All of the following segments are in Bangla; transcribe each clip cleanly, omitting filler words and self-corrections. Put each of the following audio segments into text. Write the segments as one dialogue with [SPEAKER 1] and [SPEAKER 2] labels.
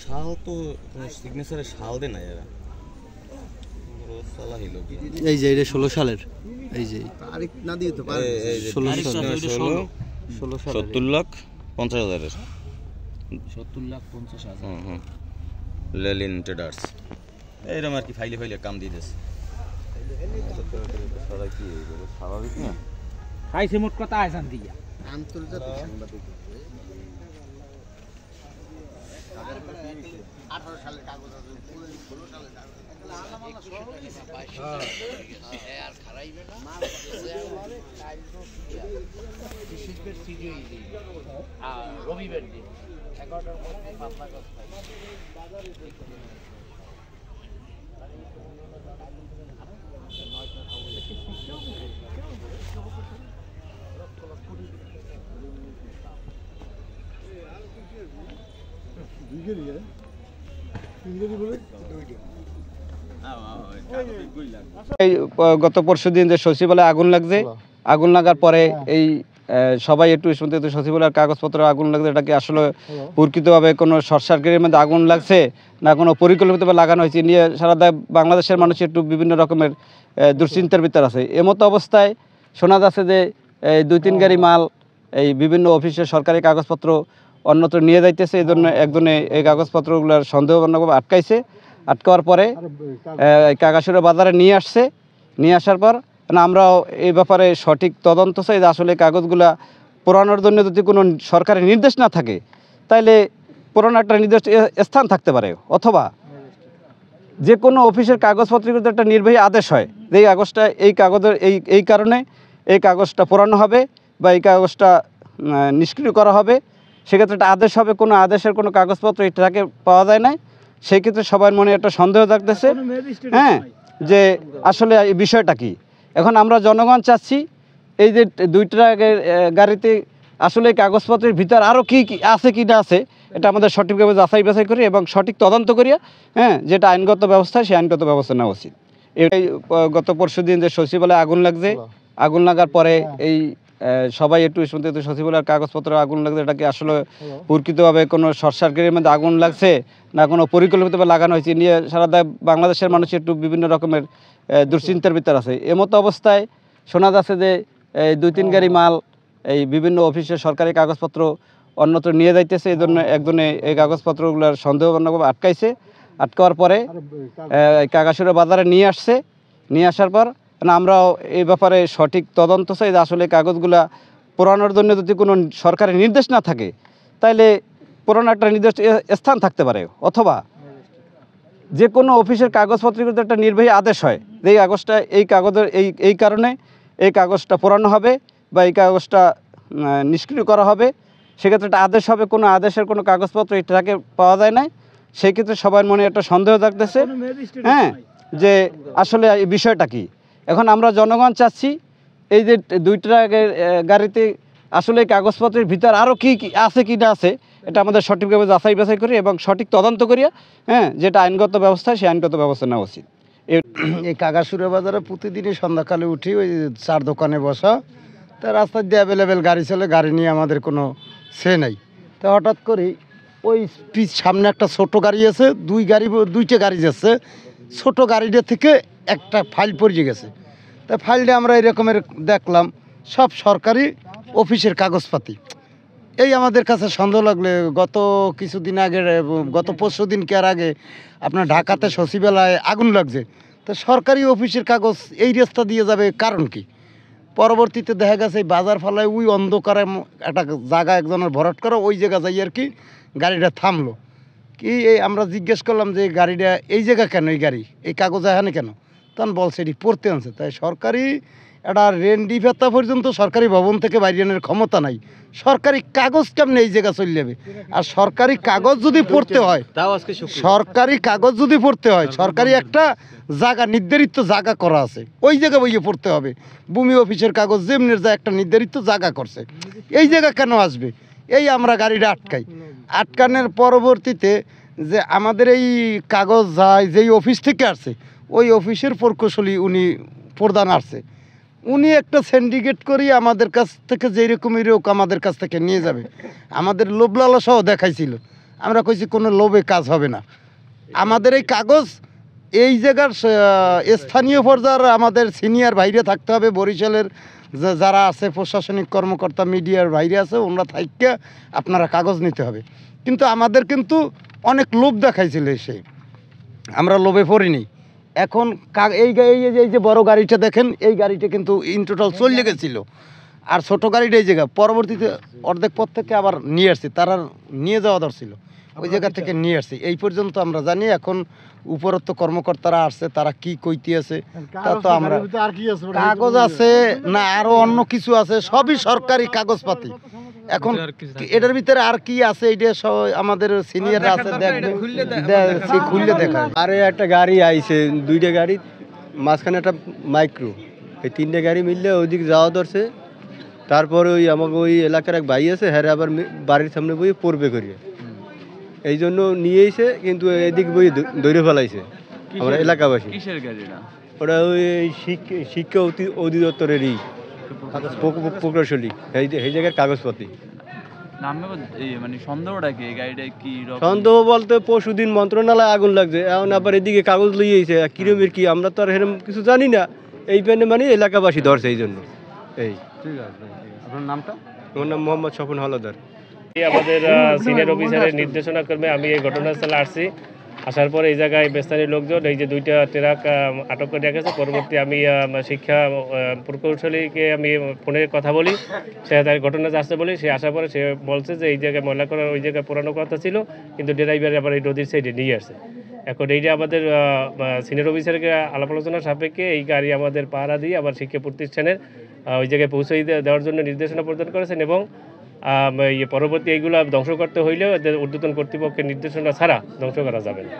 [SPEAKER 1] শাল তো সিগনেচারে শাল দে না এরা
[SPEAKER 2] এই যে এটা 16 সালের এই যে
[SPEAKER 3] তারিখ না দিয়ে তো পারে
[SPEAKER 1] 70,50,000
[SPEAKER 2] 70,50,000
[SPEAKER 1] লেলিন ট্রেডার্স এইরকম আর কি ফাইলে কাম দিয়ে দিয়েছে স্বাভাবিক না
[SPEAKER 4] খাইছে মোট কথা আইসান দিয়া
[SPEAKER 3] আন্তর্জাতিক সাংবাদিক 18 সালের কাগজ আছে 16 সালের কাগজ আর খারাইবে না আর রবিবার দিন 11টার মধ্যে পাতলা কাজ
[SPEAKER 2] গত পরশুদিন যে সচিবালয়ে আগুন লাগছে, আগুন লাগার পরে এই সবাই একটু শুনতে সচিবালয়ের কাগজপত্র আগুন লাগছে, এটা কি আসলে প্রকৃতভাবে কোনো শর্ট সার্কিটের মধ্যে আগুন লাগছে না কোনো পরিকল্পিতভাবে লাগানো হয়েছে নিয়ে সারা বাংলাদেশের মানুষ একটু বিভিন্ন রকমের দুশ্চিন্তার ভিতর আছে। এমতো অবস্থায় শোনা যাচ্ছে যে 2-3 গাড়ি মাল এই বিভিন্ন অফিসে সরকারি কাগজপত্র অন্যত্র নিয়ে যাইতেছে। এই জন্য একজনে এই কাগজপত্রগুলোর সন্দেহজনকভাবে আটকাইছে। আটকাওয়ার পরে কাগাসুরা বাজারে নিয়ে আসছে। নিয়ে আসার পর আমরাও এই ব্যাপারে সঠিক তদন্ত চাই যে আসলে কাগজগুলা পুরানোর জন্য যদি কোনো সরকারি নির্দেশ না থাকে তাইলে পুরানো একটা নির্দিষ্ট স্থান থাকতে পারে, অথবা যে কোনো অফিসের কাগজপত্রের যদি একটা নির্বাহী আদেশ হয় যে এই কাগজটা এই কাগজের এই কারণে এই কাগজটা পুরানো হবে বা এই কাগজটা নিষ্ক্রিয় করা হবে, সেক্ষেত্রে একটা আদেশ হবে। কোনো আদেশের কোনো কাগজপত্র এটাকে পাওয়া যায় না, সেই ক্ষেত্রে সবার মনে একটা সন্দেহ থাকতেছে হ্যাঁ যে আসলে এই বিষয়টা কি। এখন আমরা জনগণ চাচ্ছি এই যে 2টা গাড়িতে আসলে কাগজপত্রের ভিতর আরও কি আছে কি না আছে এটা আমাদের সঠিকভাবে যাচাই বাছাই করি এবং সঠিক তদন্ত করিয়া যেটা আইনগত ব্যবস্থা সেই আইনগত ব্যবস্থা নেওয়া উচিত। এই গত পরশুদিন যে সচিবালয়ে আগুন লাগছে, আগুন লাগার পরে এই সবাই একটু শুনতে সচিবালয়ের কাগজপত্র আগুন লাগছে, এটা কি আসলে প্রকৃতভাবে কোনো শর্ট সার্কিটের মধ্যে আগুন লাগছে না কোনো পরিকল্পিতভাবে লাগানো হয়েছে নিয়ে সারা বাংলাদেশের মানুষ একটু বিভিন্ন রকমের দুশ্চিন্তার ভিতর আছে। এমতো অবস্থায় শোনা যাচ্ছে যে 2-3 গাড়ি মাল এই বিভিন্ন অফিসে সরকারি কাগজপত্র অন্যত্র নিয়ে যাইতেছে। এই জন্য একজনে এই কাগজপত্রগুলোর সন্দেহজনকভাবে আটকাইছে। আটকাওয়ার পরে কাগাসুরা বাজারে নিয়ে আসছে। নিয়ে আসার পর আমরাও এই ব্যাপারে সঠিক তদন্ত চাই যে আসলে কাগজগুলা পুরানোর জন্য যদি কোনো সরকারি নির্দেশ না থাকে তাইলে পুরানো একটা নির্দিষ্ট স্থান থাকতে পারে, অথবা যে কোনো অফিসের কাগজপত্রের যদি একটা নির্বাহী আদেশ হয় যে এই কাগজটা এই কাগজের এই কারণে এই কাগজটা পুরানো হবে বা এই কাগজটা নিষ্ক্রিয় করা হবে, সেক্ষেত্রে একটা আদেশ হবে। কোনো আদেশের কোনো কাগজপত্র এটাকে পাওয়া যায় না, সেই ক্ষেত্রে সবার মনে একটা সন্দেহ থাকতেছে হ্যাঁ যে আসলে এই বিষয়টা কি। এখন আমরা জনগণ চাচ্ছি এই যে 2টা গাড়িতে আসলে কাগজপত্রের ভিতর আরও কি আছে কি না আছে এটা আমাদের সঠিকভাবে যাচাই বাছাই করি এবং সঠিক তদন্ত করিয়া যেটা আইনগত ব্যবস্থা সেই আইনগত ব্যবস্থা নেওয়া উচিত।
[SPEAKER 3] এই কাগাসুরা বাজারে প্রতিদিনই সন্ধ্যাকালে উঠি, ওই 4 দোকানে বসা, তা রাস্তার দিয়ে অ্যাভেলেবেল গাড়ি চলে, গাড়ি নিয়ে আমাদের কোনো সে নেই। তা হঠাৎ করে ওই সামনে একটা ছোট গাড়ি আছে, 2টা গাড়ি যাচ্ছে, ছোট গাড়িটা থেকে একটা ফাইল পড়ে গেছে। তা ফাইলটা আমরা এরকমের দেখলাম সব সরকারি অফিসের কাগজপাতি। এই আমাদের কাছে সন্দেহ লাগলে গত কিছুদিন আগে, গত পরশুদিন কি আর আগে আপনার ঢাকাতে সচিবালয়ে আগুন লাগছে, তো সরকারি অফিসের কাগজ এই রাস্তা দিয়ে যাবে, কারণ কি? পরবর্তীতে দেখা গেছে এই বাজার ফালায় ওই অন্ধকারে একটা জায়গা একজনের ভরাট করা, ওই জায়গা যাই আর কি গাড়িটা থামলো। কি এই আমরা জিজ্ঞেস করলাম যে গাড়িটা এই জায়গা কেন, এই গাড়ি এই কাগজ এখানে কেন, তখন বলছে এটি পড়তে আনছে। তাই সরকারি একটা রেন্ডি ফেতা পর্যন্ত সরকারি ভবন থেকে বাইরে আনার ক্ষমতা নাই। সরকারি কাগজ কেমনে এই জায়গা চলে যাবে? আর সরকারি কাগজ যদি পড়তে হয়, সরকারি কাগজ যদি পড়তে হয়, সরকারি একটা জায়গা নির্ধারিত জায়গা করা আছে, ওই জায়গা বইয়ে পড়তে হবে। ভূমি অফিসের কাগজ যেমনি যা একটা নির্ধারিত জায়গা করছে, এই জায়গা কেন আসবে? এই আমরা গাড়িটা আটকাই। আটকানোর পরবর্তীতে যে আমাদের এই কাগজ যায় যেই অফিস থেকে আসছে, ওই অফিসের প্রকৌশলী উনি প্রধান আসছে, উনি একটা সিন্ডিকেট করি আমাদের কাছ থেকে যেরকমই হোক আমাদের কাছ থেকে নিয়ে যাবে, আমাদের লোভ লালসাও দেখাইছিল। আমরা কইছি কোনো লোভে কাজ হবে না। আমাদের এই কাগজ এই জায়গার স্থানীয় পর্যায়ের আমাদের সিনিয়র ভাইরে থাকতে হবে, বরিশালের যারা আছে প্রশাসনিক কর্মকর্তা মিডিয়ার ভাইরে আছে, ওনারা থাইকে আপনারা কাগজ নিতে হবে। কিন্তু আমাদের কিন্তু অনেক লোভ দেখাইছিল এসে, আমরা লোভে পড়িনি। এখন এই যে বড় গাড়িটা দেখেন, এই গাড়িটা কিন্তু ইন টোটাল চলে গেছিলো, আর ছোট গাড়িটা এই জায়গা পরবর্তীতে অর্ধেক পথ থেকে আবার নিয়ে আসছি, তারা নিয়ে যাওয়া দরছিল, ওই জায়গা থেকে নিয়ে আসছি। এই পর্যন্ত আমরা জানি। এখন উপরত্ব কর্মকর্তারা আসছে, তারা কি কইতে আছে তা তো আমরা, কাগজ আছে না আরো অন্য কিছু আছে, সবই সরকারি কাগজপাতি। এখন এটার ভিতরে আর কি আছে এটা সব আমাদের সিনিয়ররা আছে, দেখবে খুললে দেখা।
[SPEAKER 5] আরে একটা গাড়ি আইছে, দুইটা গাড়ি মাঝখানে একটা মাইক্রো, এই তিনটে গাড়ি মিললে ওইদিকে যাওয়া ধরছে। তারপরে ওই আমাকে ওই এলাকার এক ভাই আছে, হ্যাঁ আবার বাড়ির সামনে বই পড়বে করিয়ে, এই জন্য নিয়ে এসে কিন্তু এদিক বই দৌড়ে ফেলাইছে আমরা এলাকাবাসী।
[SPEAKER 6] কিসের গাড়ি না?
[SPEAKER 5] ওটা ওই শিক্ষা অধিদপ্তরেরই প্রকৌশলী, এই জায়গার কাগজপত্র।
[SPEAKER 6] মানে সন্দেহটা কি গাড়িটা কি?
[SPEAKER 5] সন্দেহ বলতে পরশুদিন মন্ত্রণালয়ে আগুন লাগছে, এখন আবার এদিকে কাগজ লইয়েছে, কিরমের কি আমরা তো আর এরকম কিছু জানি না। এই প্যানে মানে এলাকাবাসী ধরছে এই জন্য। এই
[SPEAKER 2] ঠিক আছে, আপনার নামটা?
[SPEAKER 5] আমার নাম মোহাম্মদ স্বপন হলদার।
[SPEAKER 7] আমাদের সিনিয়র অফিসারের নির্দেশনা ক্রমে আমি এই ঘটনাস্থলে আসছি। আসার পরে এই জায়গায় স্থানীয় লোকজন এই যে দুইটা ট্রাক আটক করে রেখেছে। পরবর্তী আমি শিক্ষা প্রকৌশলীকে আমি ফোনে কথা বলি, সে তার ঘটনা আসতে বলি। সে আসার পরে সে বলছে যে এই জায়গায় ময়লা করার ওই জায়গায় পুরানো কথা ছিল, কিন্তু ড্রাইভার আবার এই নদীর সাইডে নিয়ে আসছে। এখন এইটা আমাদের সিনিয়র অফিসারকে আলাপ আলোচনার সাপেক্ষে এই গাড়ি আমাদের পাহারা দিয়ে আবার শিক্ষা প্রতিষ্ঠানের ওই জায়গায় পৌঁছে দেওয়ার জন্য নির্দেশনা প্রদান করেছেন। এবং পরবর্তী এইগুলো ধ্বংস করতে হইলেও ঊর্ধ্বতন কর্তৃপক্ষের নির্দেশনা ছাড়া ধ্বংস করা যাবে না।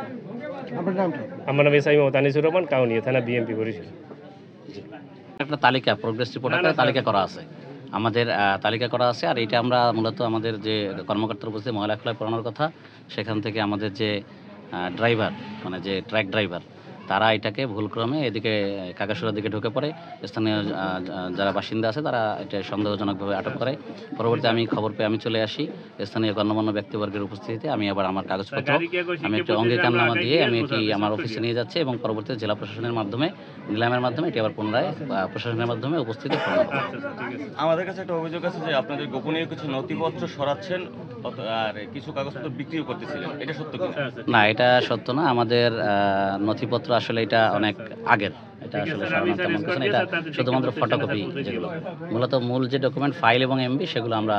[SPEAKER 7] আমার নাম এসআই মোহাম্মদ আনিসুর রহমান, কাউনিয়া থানা, বিএমপি বরিশাল।
[SPEAKER 8] একটা তালিকা, প্রোগ্রেস রিপোর্ট একটা তালিকা করা আছে, আমাদের তালিকা করা আছে। আর এটা আমরা মূলত আমাদের যে কর্মকর্তার উপস্থিত ময়লা খোলায় পড়ানোর কথা, সেখান থেকে আমাদের যে ড্রাইভার মানে যে ট্রাক ড্রাইভার, তারা এটাকে ভুলক্রমে এদিকে কাকাসুরার দিকে ঢুকে পড়ে। স্থানীয় যারা বাসিন্দা আছে তারা এটা সন্দেহজনকভাবে আটক করে। পরবর্তী আমি খবর পেয়ে আমি চলে আসি স্থানীয় গণ্যমান্য ব্যক্তিবর্গের উপস্থিতিতে। আমি আবার আমার কাগজপত্র আমি একটি অঙ্গীকারনামা দিয়ে আমি এটি আমার অফিসে নিয়ে যাচ্ছি এবং পরবর্তীতে জেলা প্রশাসনের মাধ্যমে, নিলামের মাধ্যমে এটি আবার পুনরায় প্রশাসনের মাধ্যমে উপস্থিত করা হবে।
[SPEAKER 1] আমাদের কাছে একটা অভিযোগ আছে যে আপনাদের গোপনীয় কিছু নথিপত্র সরাচ্ছেন আর কিছু কাগজপত্র বিক্রিও করতেছিলেন, এটা সত্য কি?
[SPEAKER 8] না, এটা সত্য না। আমাদের নথিপত্র আসলে এটা অনেক আগের, এটা আসলে সাধারণত তেমন কিছু না। এটা শুধুমাত্র ফটোকপি, যেগুলো মূলত মূল যে ডকুমেন্ট ফাইল এবং এমবি সেগুলো আমরা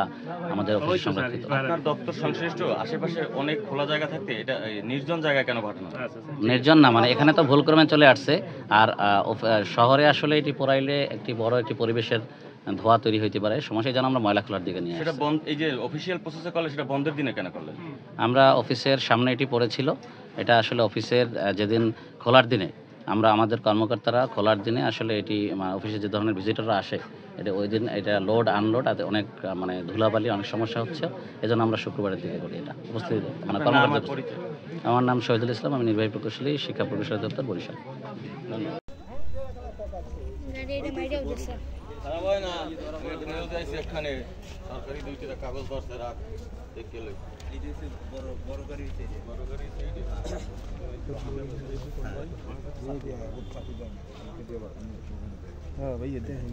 [SPEAKER 8] আমাদের অফিসে সংরক্ষিত।
[SPEAKER 1] আপনার দপ্তর সংশ্লিষ্ট আশেপাশে অনেক খোলা জায়গা থাকতে এটা নির্জন জায়গায় কেন পাঠানো?
[SPEAKER 8] নির্জন না, মানে এখানে তো ভুলক্রমে চলে আসছে। আর শহরে আসলে এটি পোড়াইলে একটি বড় একটি পরিবেশের ধোয়া তৈরি হইতে পারে, সমস্যা যেন আমরা ময়লা খোলার দিকে নিয়ে আসি।
[SPEAKER 1] সেটা বন্ধ, এই যে অফিসিয়াল প্রসেসে করলে সেটা বন্ধের দিনে কেন করলেন?
[SPEAKER 8] আমরা অফিসের সামনে এটি পড়েছিল, এটা আসলে অফিসের যেদিন খোলার দিনে আমরা আমাদের কর্মকর্তারা খোলার দিনে আসলে এটি অফিসে যে ধরনের ভিজিটররা আসে, এটা ওই দিন এটা লোড আনলোড তাতে অনেক মানে ধুলাবালি অনেক সমস্যা হচ্ছে, এজন্য আমরা শুক্রবারের দিকে করি এটা উপস্থিত মানে কর্মকর্তা। আমার নাম শহীদুল ইসলাম, আমি নির্বাহী প্রকৌশলী, শিক্ষা প্রকৌশল দপ্তর, বরিশাল।
[SPEAKER 1] সরকারি দুইটা কাগজ ধরছে রাখ দেখে লই। বড় গাড়ি হ্যাঁ ভাইয়া দেখেন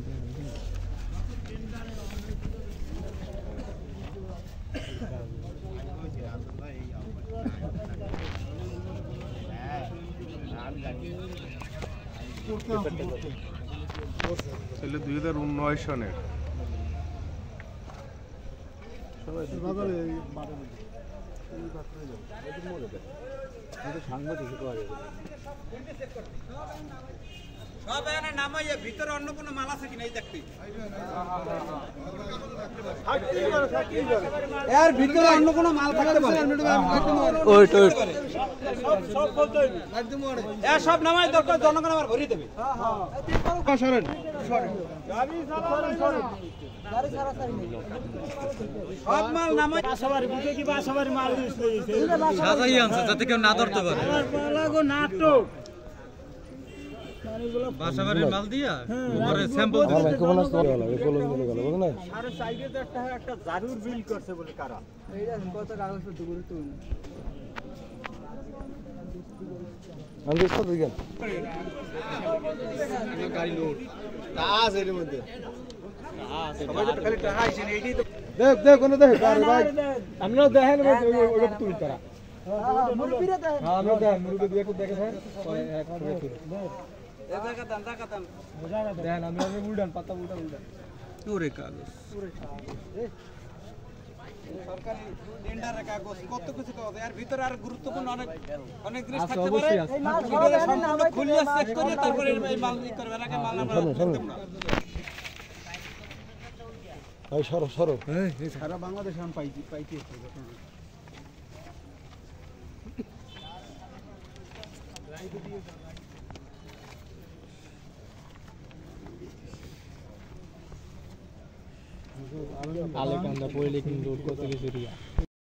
[SPEAKER 9] ছেলে 2019 সনের
[SPEAKER 4] ভিতরে অন্য কোনো মাল আছে কিনা দেখতে, এর ভিতরে অন্য কোনো মাল থাকতে পারে, সব নামাই দরকার, জনগণ আমার ভরিয়ে দেবে। সব মাল নামাই আশাবাড়ি বুঝে কি আশাবাড়ি মাল সাজাই আনছে যাতে কেউ না ধরতে পারে। নাটক বাসাবাড়ির মাল দিয়া পরে স্যাম্পল আরে সাইডে তো একটা জারুর বিল করছে বলে কারা এইটা কত কাগজপত্র গুরুত্বপূর্ণ গাড়ি লোড আছে এর মধ্যে খালি টাকা আইছে এইটাই তো দেখ কোন দেখ ভাই আমরাও দেখেন ওটা তুই তারা মুরবিরে দেখেন হ্যাঁ আমরা দেখেন মুরবি দিয়ে একটু দেখে স্যার এক করে দেখাতাম বুঝা না দেখেন আমরা উল্টান পাতা উল্টান ওরে কাগজ সরকারি টেন্ডারের কাগজ কত কিছু কাগজ এর ভিতরে আর গুরুত্বপূর্ণ অনেক জিনিস থাকতে পারে এটা সম্পূর্ণ খুলে চেক করে তারপরে এই মাল ই করবে না মাল আমরা করতে না
[SPEAKER 3] এই সরো
[SPEAKER 4] এই সারা বাংলাদেশ আমি পাইছি আলেকান্দা পড়লে কিন্তু কত কিছু রিয়া